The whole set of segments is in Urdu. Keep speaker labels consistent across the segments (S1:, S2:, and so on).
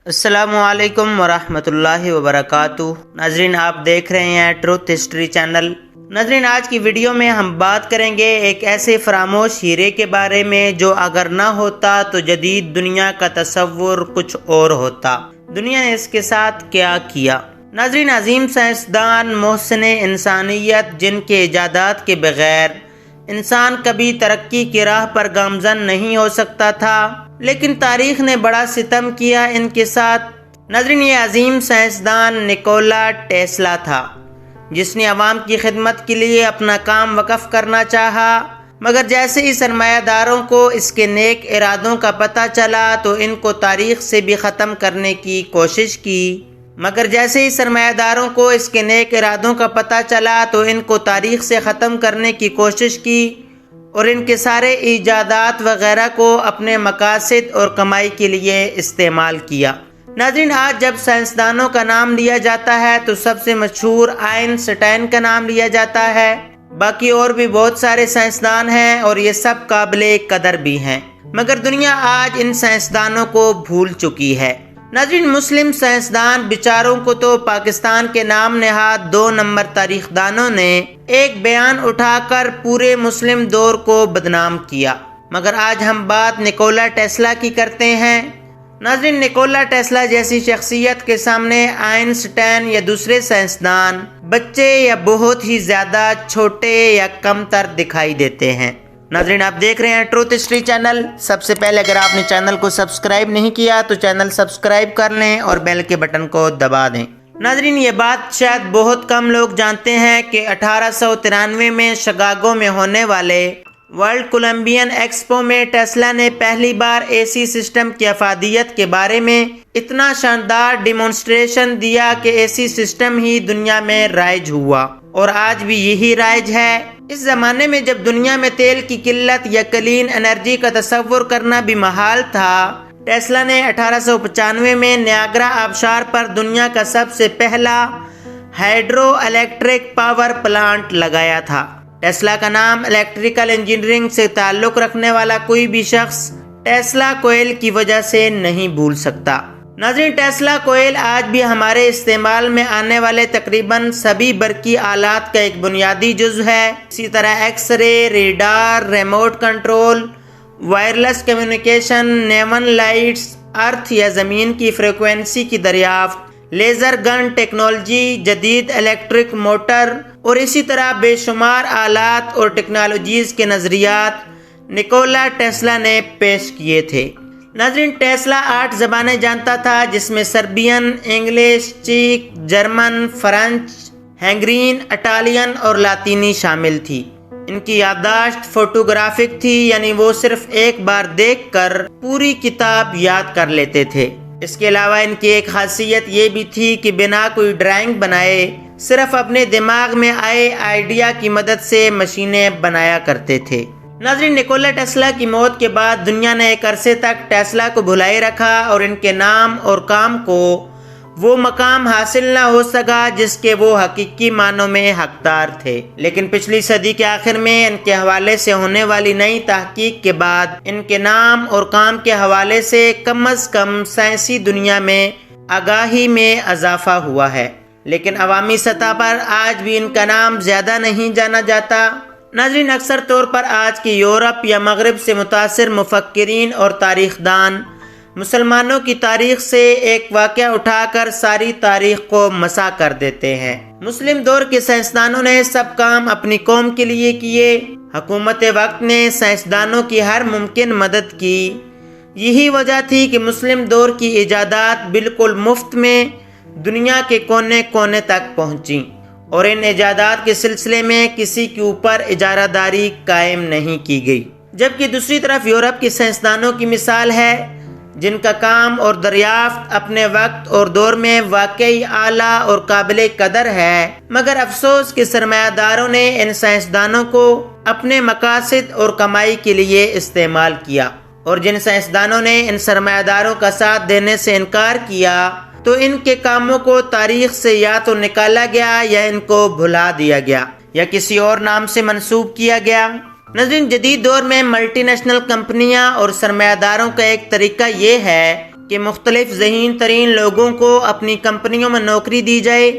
S1: السلام علیکم ورحمۃ اللہ وبرکاتہ۔ ناظرین، آپ دیکھ رہے ہیں ٹروتھ ہسٹری چینل۔ ناظرین، آج کی ویڈیو میں ہم بات کریں گے ایک ایسے فراموش ہیرے کے بارے میں جو اگر نہ ہوتا تو جدید دنیا کا تصور کچھ اور ہوتا۔ دنیا نے اس کے ساتھ کیا کیا؟ ناظرین، عظیم سائنسدان محسن انسانیت جن کے ایجادات کے بغیر انسان کبھی ترقی کی راہ پر گامزن نہیں ہو سکتا تھا، لیکن تاریخ نے بڑا ستم کیا ان کے ساتھ۔ ناظرین، یہ عظیم سائنسدان نیکولا ٹیسلا تھا، جس نے عوام کی خدمت کے لیے اپنا کام وقف کرنا چاہا، مگر جیسے ہی سرمایہ داروں کو اس کے نیک ارادوں کا پتہ چلا تو ان کو تاریخ سے بھی ختم کرنے کی کوشش کی۔ اور ان کے سارے ایجادات وغیرہ کو اپنے مقاصد اور کمائی کے لیے استعمال کیا۔ ناظرین، آج جب سائنسدانوں کا نام لیا جاتا ہے تو سب سے مشہور آئنسٹائن کا نام لیا جاتا ہے۔ باقی اور بھی بہت سارے سائنسدان ہیں اور یہ سب قابل قدر بھی ہیں، مگر دنیا آج ان سائنسدانوں کو بھول چکی ہے۔ ناظرین، مسلم سائنسدان بیچاروں کو تو پاکستان کے نام نہاد 2 نمبر تاریخ دانوں نے ایک بیان اٹھا کر پورے مسلم دور کو بدنام کیا، مگر آج ہم بات نیکولا ٹیسلا کی کرتے ہیں۔ ناظرین، نیکولا ٹیسلا جیسی شخصیت کے سامنے آئنسٹائن یا دوسرے سائنسدان بچے یا بہت ہی زیادہ چھوٹے یا کم تر دکھائی دیتے ہیں۔ ناظرین، آپ دیکھ رہے ہیں ٹروتھ ہسٹری چینل۔ سب سے پہلے اگر آپ نے چینل کو سبسکرائب نہیں کیا تو چینل سبسکرائب کر لیں اور بیل کے بٹن کو دبا دیں۔ ناظرین، یہ بات شاید بہت کم لوگ جانتے ہیں کہ 1893 میں شکاگو میں ہونے والے ورلڈ کولمبین ایکسپو میں ٹیسلا نے پہلی بار اے سی سسٹم کی افادیت کے بارے میں اتنا شاندار ڈیمونسٹریشن دیا کہ اے سی سسٹم ہی دنیا میں رائج ہوا، اور آج بھی یہی رائج ہے۔ اس زمانے میں جب دنیا میں تیل کی قلت یا کلین انرجی کا تصور کرنا بھی محال تھا، ٹیسلا نے 1895 میں نیاگرا آبشار پر دنیا کا سب سے پہلا ہائیڈرو الیکٹرک پاور پلانٹ لگایا تھا۔ ٹیسلا کا نام الیکٹریکل انجینئرنگ سے تعلق رکھنے والا کوئی بھی شخص ٹیسلا کوئل کی وجہ سے نہیں بھول سکتا۔ ناظرین، ٹیسلا کوئل آج بھی ہمارے استعمال میں آنے والے تقریباً سبھی برقی آلات کا ایک بنیادی جزو ہے۔ اسی طرح X ray, radar, remote control, wireless communication, neon lights, earth یا زمین کی فریکوینسی کی دریافت، لیزر گن ٹیکنالوجی، جدید الیکٹرک موٹر اور اسی طرح بے شمار آلات اور ٹیکنالوجیز کے نظریات نیکولا ٹیسلا نے پیش کیے تھے۔ ناظرین، ٹیسلا 8 زبانیں جانتا تھا، جس میں سربین، انگلش، چیک، جرمن، فرانچ، ہنگرین، اٹالین اور لاطینی شامل تھی۔ ان کی یادداشت فوٹوگرافک تھی، یعنی وہ صرف ایک بار دیکھ کر پوری کتاب یاد کر لیتے تھے۔ اس کے علاوہ ان کی ایک خاصیت یہ بھی تھی کہ بنا کوئی ڈرائنگ بنائے صرف اپنے دماغ میں آئے آئیڈیا کی مدد سے مشینیں بنایا کرتے تھے۔ ناظرین، نیکولا ٹیسلا کی موت کے بعد دنیا نے ایک عرصے تک ٹیسلا کو بھلائے رکھا اور ان کے نام اور کام کو وہ مقام حاصل نہ ہو سکا جس کے وہ حقیقی معنوں میں حقدار تھے۔ لیکن پچھلی صدی کے آخر میں ان کے حوالے سے ہونے والی نئی تحقیق کے بعد ان کے نام اور کام کے حوالے سے کم از کم سائنسی دنیا میں آگاہی میں اضافہ ہوا ہے، لیکن عوامی سطح پر آج بھی ان کا نام زیادہ نہیں جانا جاتا۔ ناظرین، اکثر طور پر آج کی یورپ یا مغرب سے متاثر مفکرین اور تاریخ دان مسلمانوں کی تاریخ سے ایک واقعہ اٹھا کر ساری تاریخ کو مسح کر دیتے ہیں۔ مسلم دور کے سائنسدانوں نے سب کام اپنی قوم کے لیے کیے۔ حکومت وقت نے سائنسدانوں کی ہر ممکن مدد کی۔ یہی وجہ تھی کہ مسلم دور کی ایجادات بالکل مفت میں دنیا کے کونے کونے تک پہنچیں، اور ان ایجادات کے سلسلے میں کسی کے اوپر اجارہ داری قائم نہیں کی گئی۔ جبکہ دوسری طرف یورپ کے سائنسدانوں کی مثال ہے، جن کا کام اور دریافت اپنے وقت اور دور میں واقعی اعلیٰ اور قابل قدر ہے، مگر افسوس کہ سرمایہ داروں نے ان سائنسدانوں کو اپنے مقاصد اور کمائی کے لیے استعمال کیا، اور جن سائنسدانوں نے ان سرمایہ داروں کا ساتھ دینے سے انکار کیا تو ان کے کاموں کو تاریخ سے یا تو نکالا گیا یا ان کو بھلا دیا گیا یا کسی اور نام سے منسوب کیا گیا۔ ناظرین، جدید دور میں ملٹی نیشنل کمپنیاں اور سرمایہ داروں کا ایک طریقہ یہ ہے کہ مختلف ذہین ترین لوگوں کو اپنی کمپنیوں میں نوکری دی جائے،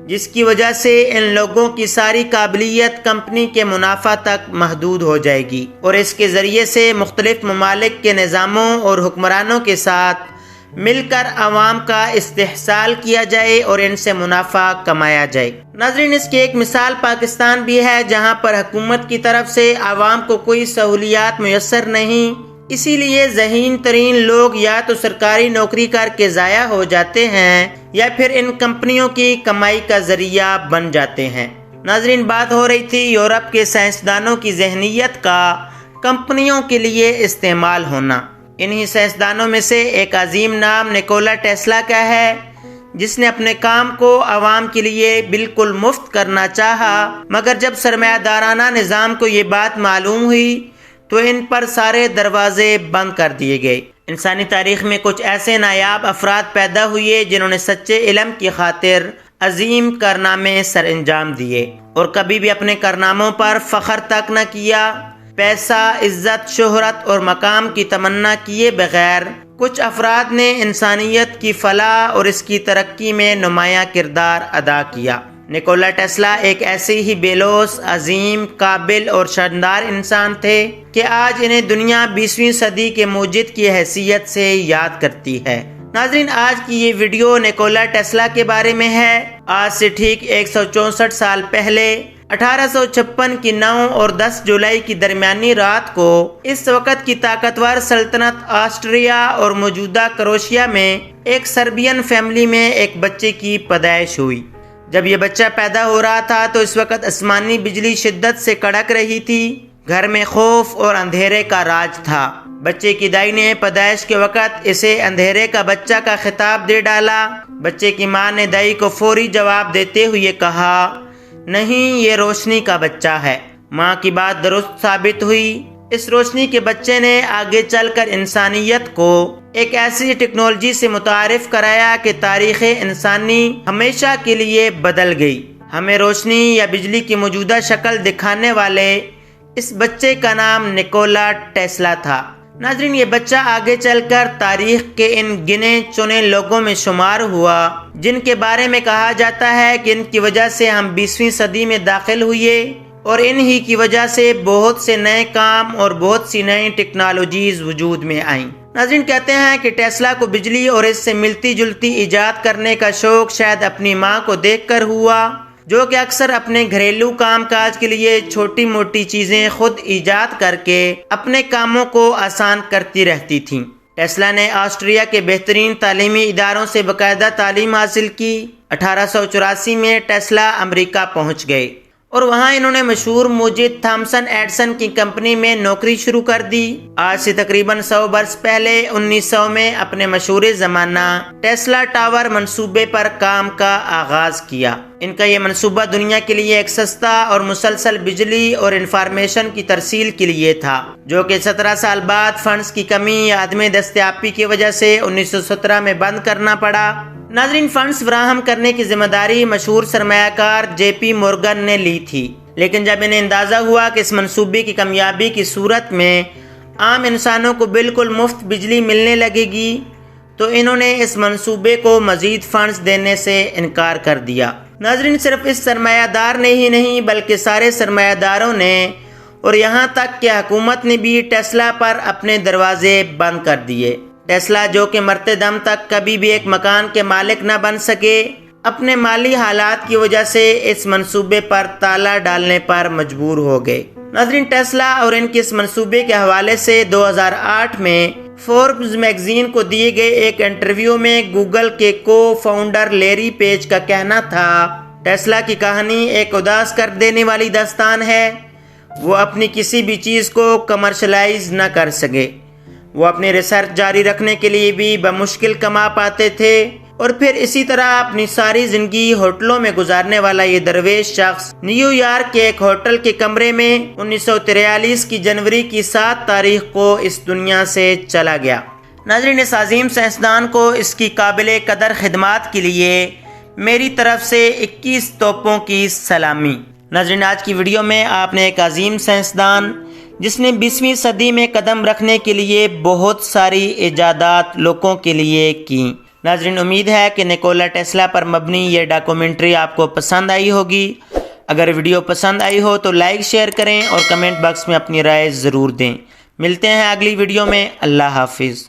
S1: جس کی وجہ سے ان لوگوں کی ساری قابلیت کمپنی کے منافع تک محدود ہو جائے گی، اور اس کے ذریعے سے مختلف ممالک کے نظاموں اور حکمرانوں کے ساتھ مل کر عوام کا استحصال کیا جائے اور ان سے منافع کمایا جائے۔ ناظرین، اس کی ایک مثال پاکستان بھی ہے، جہاں پر حکومت کی طرف سے عوام کو کوئی سہولیات میسر نہیں، اسی لیے ذہین ترین لوگ یا تو سرکاری نوکری کر کے ضائع ہو جاتے ہیں یا پھر ان کمپنیوں کی کمائی کا ذریعہ بن جاتے ہیں۔ ناظرین، بات ہو رہی تھی یورپ کے سائنسدانوں کی ذہنیت کا کمپنیوں کے لیے استعمال ہونا۔ انہی سائنسدانوں میں سے ایک عظیم نام نکولا ٹیسلا کا ہے، جس نے اپنے کام کو عوام کے لیے بالکل مفت کرنا چاہا، مگر جب سرمایہ دارانہ نظام کو یہ بات معلوم ہوئی تو ان پر سارے دروازے بند کر دیے گئے۔ انسانی تاریخ میں کچھ ایسے نایاب افراد پیدا ہوئے جنہوں نے سچے علم کی خاطر عظیم کارنامے سر انجام دیے اور کبھی بھی اپنے کارناموں پر فخر تک نہ کیا۔ پیسہ، عزت، شہرت اور مقام کی تمنا کیے بغیر کچھ افراد نے انسانیت کی فلاح اور اس کی ترقی میں نمایاں کردار ادا کیا۔ نکولا ٹیسلا ایک ایسے ہی بے لوث، عظیم، قابل اور شاندار انسان تھے کہ آج انہیں دنیا 20ویں صدی کے موجد کی حیثیت سے یاد کرتی ہے۔ ناظرین، آج کی یہ ویڈیو نکولا ٹیسلا کے بارے میں ہے۔ آج سے ٹھیک 164 سال پہلے 1856 کی 9 اور 10 جولائی کی درمیانی رات کو اس وقت کی طاقتور سلطنت آسٹریا اور موجودہ کروشیا میں ایک سربین فیملی میں ایک بچے کی پیدائش ہوئی۔ جب یہ بچہ پیدا ہو رہا تھا تو اس وقت آسمانی بجلی شدت سے کڑک رہی تھی، گھر میں خوف اور اندھیرے کا راج تھا۔ بچے کی دائی نے پیدائش کے وقت اسے اندھیرے کا بچہ کا خطاب دے ڈالا۔ بچے کی ماں نے دائی کو فوری جواب دیتے ہوئے کہا، نہیں، یہ روشنی کا بچہ ہے۔ ماں کی بات درست ثابت ہوئی۔ اس روشنی کے بچے نے آگے چل کر انسانیت کو ایک ایسی ٹیکنالوجی سے متعارف کرایا کہ تاریخ انسانی ہمیشہ کے لیے بدل گئی۔ ہمیں روشنی یا بجلی کی موجودہ شکل دکھانے والے اس بچے کا نام نکولا ٹیسلا تھا۔ ناظرین، یہ بچہ آگے چل کر تاریخ کے ان گنے چنے لوگوں میں شمار ہوا جن کے بارے میں کہا جاتا ہے کہ ان کی وجہ سے ہم 20ویں صدی میں داخل ہوئے اور انہی کی وجہ سے بہت سے نئے کام اور بہت سی نئی ٹیکنالوجیز وجود میں آئیں۔ ناظرین، کہتے ہیں کہ ٹیسلا کو بجلی اور اس سے ملتی جلتی ایجاد کرنے کا شوق شاید اپنی ماں کو دیکھ کر ہوا، جو کہ اکثر اپنے گھریلو کام کاج کے لیے چھوٹی موٹی چیزیں خود ایجاد کر کے اپنے کاموں کو آسان کرتی رہتی تھیں۔ ٹیسلا نے آسٹریا کے بہترین تعلیمی اداروں سے باقاعدہ تعلیم حاصل کی۔ 1884 میں ٹیسلا امریکہ پہنچ گئے اور وہاں انہوں نے مشہور موجد تھامسن ایڈسن کی کمپنی میں نوکری شروع کر دی۔ آج سے تقریباً 100 برس پہلے 1900 میں اپنے مشہور زمانہ ٹیسلا ٹاور منصوبے پر کام کا آغاز کیا۔ ان کا یہ منصوبہ دنیا کے لیے ایک سستا اور مسلسل بجلی اور انفارمیشن کی ترسیل کے لیے تھا، جو کہ 17 سال بعد فنڈز کی کمی یا عدم دستیابی کی وجہ سے 1917 میں بند کرنا پڑا۔ ناظرین، فنڈز فراہم کرنے کی ذمہ داری مشہور سرمایہ کار JP مورگن نے لی تھی، لیکن جب انہیں اندازہ ہوا کہ اس منصوبے کی کامیابی کی صورت میں عام انسانوں کو بالکل مفت بجلی ملنے لگے گی تو انہوں نے اس منصوبے کو مزید فنڈز دینے سے انکار کر دیا۔ ناظرین، صرف اس سرمایہ دار نے ہی نہیں بلکہ سارے سرمایہ داروں نے اور یہاں تک کہ حکومت نے بھی ٹیسلا پر اپنے دروازے بند کر دیے۔ ٹیسلا، جو کہ مرتے دم تک کبھی بھی ایک مکان کے مالک نہ بن سکے، اپنے مالی حالات کی وجہ سے اس منصوبے پر تالا ڈالنے پر مجبور ہو گئے۔ ناظرین، ٹیسلا اور ان کے اس منصوبے کے حوالے سے 2008 میں فوربز میگزین کو دیے گئے ایک انٹرویو میں گوگل کے کو فاؤنڈر لیری پیج کا کہنا تھا، ٹیسلا کی کہانی ایک اداس کر دینے والی داستان ہے۔ وہ اپنی کسی بھی چیز کو کمرشلائز نہ کر سکے۔ وہ اپنی ریسرچ جاری رکھنے کے لیے بھی بمشکل کما پاتے تھے اور پھر اسی طرح اپنی ساری زندگی ہوٹلوں میں گزارنے والا یہ درویش شخص نیو یارک کے ایک ہوٹل کے کمرے میں 1943 کی جنوری کی 7 تاریخ کو اس دنیا سے چلا گیا۔ ناظرین، اس عظیم سائنسدان کو اس کی قابل قدر خدمات کے لیے میری طرف سے 21 توپوں کی سلامی۔ ناظرین، آج کی ویڈیو میں آپ نے ایک عظیم سائنسدان جس نے 20ویں صدی میں قدم رکھنے کے لیے بہت ساری ایجادات لوگوں کے لیے کی۔ ناظرین، امید ہے کہ نکولا ٹیسلا پر مبنی یہ ڈاکومنٹری آپ کو پسند آئی ہوگی۔ اگر ویڈیو پسند آئی ہو تو لائک شیئر کریں اور کمنٹ باکس میں اپنی رائے ضرور دیں۔ ملتے ہیں اگلی ویڈیو میں۔ اللہ حافظ۔